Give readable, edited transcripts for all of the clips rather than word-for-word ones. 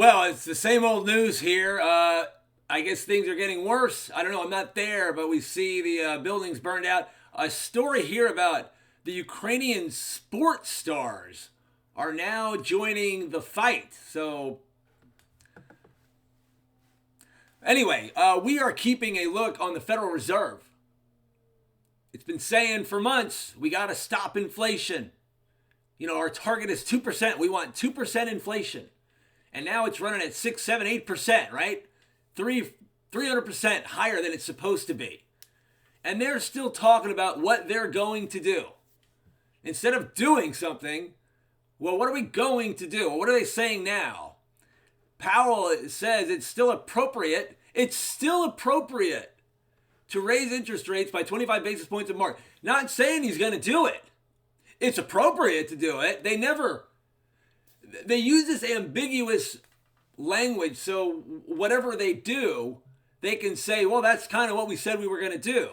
Well, it's the same old news here. I guess things are getting worse. I don't know. I'm not there, but we see the buildings burned out. A story here about the Ukrainian sports stars are now joining the fight. So, anyway, we are keeping a look on the Federal Reserve. It's been saying for months we got to stop inflation. You know, our target is 2%. We want 2% inflation. And now it's running at 6, 7, 8%, right? 300% higher than it's supposed to be. And they're still talking about what they're going to do. Instead of doing something, well, what are we going to do? What are they saying now? Powell says it's still appropriate. It's still appropriate to raise interest rates by 25 basis points in March. Not saying he's going to do it. It's appropriate to do it. They use this ambiguous language, so whatever they do, they can say, well, that's kind of what we said we were going to do.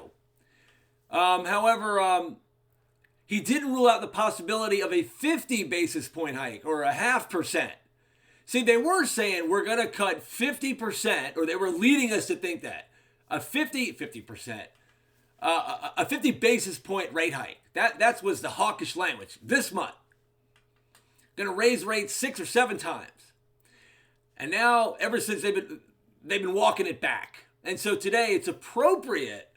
However, he didn't rule out the possibility of a 50 basis point hike or a 0.5%. See, they were saying we're going to cut 50%, or they were leading us to think that. A 50% a 50 basis point rate hike. That was the hawkish language this month. Going to raise rates 6 or 7 times. And now, ever since they've been walking it back. And so today it's appropriate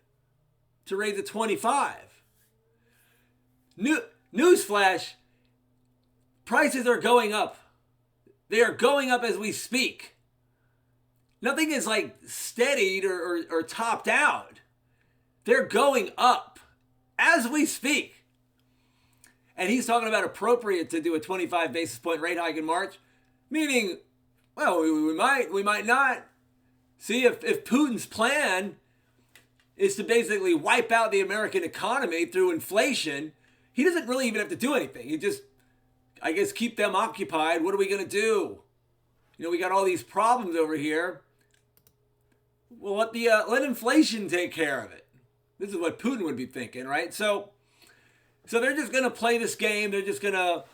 to raise it 25. Newsflash, prices are going up. They are going up as we speak. Nothing is like steadied or topped out. They're going up as we speak. And he's talking about appropriate to do a 25 basis point rate hike in March, meaning, well, we might not. See, if Putin's plan is to basically wipe out the American economy through inflation, he doesn't really even have to do anything. He just, I guess, keep them occupied. What are we going to do? You know, we got all these problems over here. Well, let inflation take care of it. This is what Putin would be thinking, right? So they're just going to play this game. They're just going to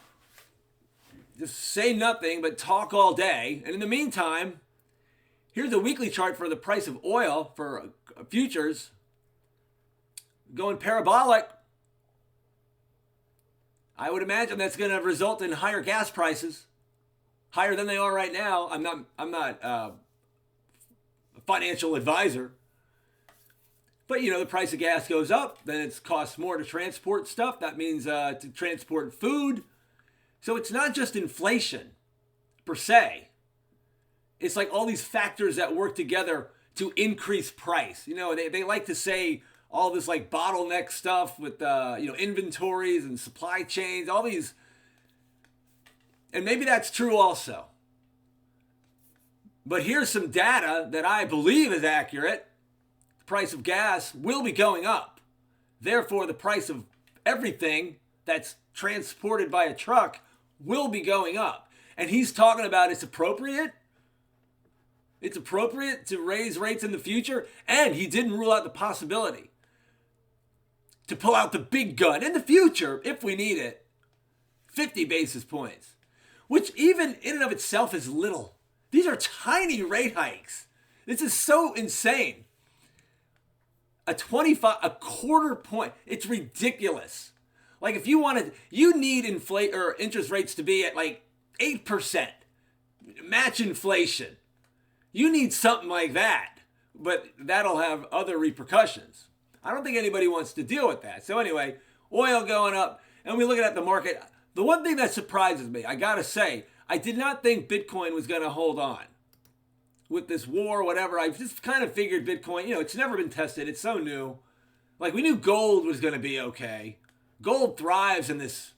just say nothing but talk all day. And in the meantime, here's a weekly chart for the price of oil for futures going parabolic. I would imagine that's going to result in higher gas prices, higher than they are right now. I'm not a financial advisor. But, you know, the price of gas goes up, then it costs more to transport stuff. That means to transport food. So it's not just inflation per se. It's like all these factors that work together to increase price. You know, they like to say all this like bottleneck stuff with, inventories and supply chains, all these. And maybe that's true also. But here's some data that I believe is accurate. Price of gas will be going up. Therefore, the price of everything that's transported by a truck will be going up. And he's talking about it's appropriate. It's appropriate to raise rates in the future. And he didn't rule out the possibility to pull out the big gun in the future, if we need it, 50 basis points, which even in and of itself is little. These are tiny rate hikes. This is so insane. A 25 point. It's ridiculous. Like if you need interest rates to be at like 8%, match inflation. You need something like that, but that'll have other repercussions. I don't think anybody wants to deal with that. So anyway, oil going up, and we're looking at the market. The one thing that surprises me, I gotta say, I did not think Bitcoin was gonna hold on. With this war, whatever, I just kind of figured Bitcoin, it's never been tested. It's so new. Like we knew gold was going to be okay. Gold thrives in this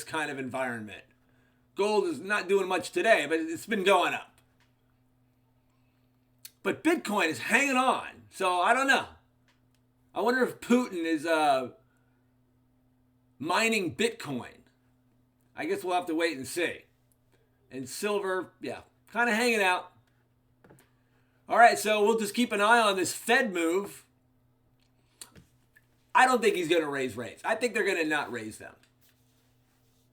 kind of environment. Gold is not doing much today, but it's been going up. But Bitcoin is hanging on. So I don't know. I wonder if Putin is mining Bitcoin. I guess we'll have to wait and see. And silver, yeah, kind of hanging out. All right, so we'll just keep an eye on this Fed move. I don't think he's going to raise rates. I think they're going to not raise them.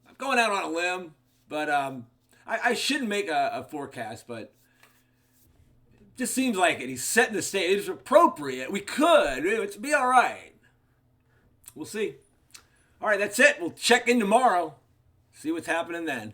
I'm going out on a limb, but I shouldn't make a forecast, but it just seems like it. He's setting the stage. It's appropriate. We could. It'd be all right. We'll see. All right, that's it. We'll check in tomorrow. See what's happening then.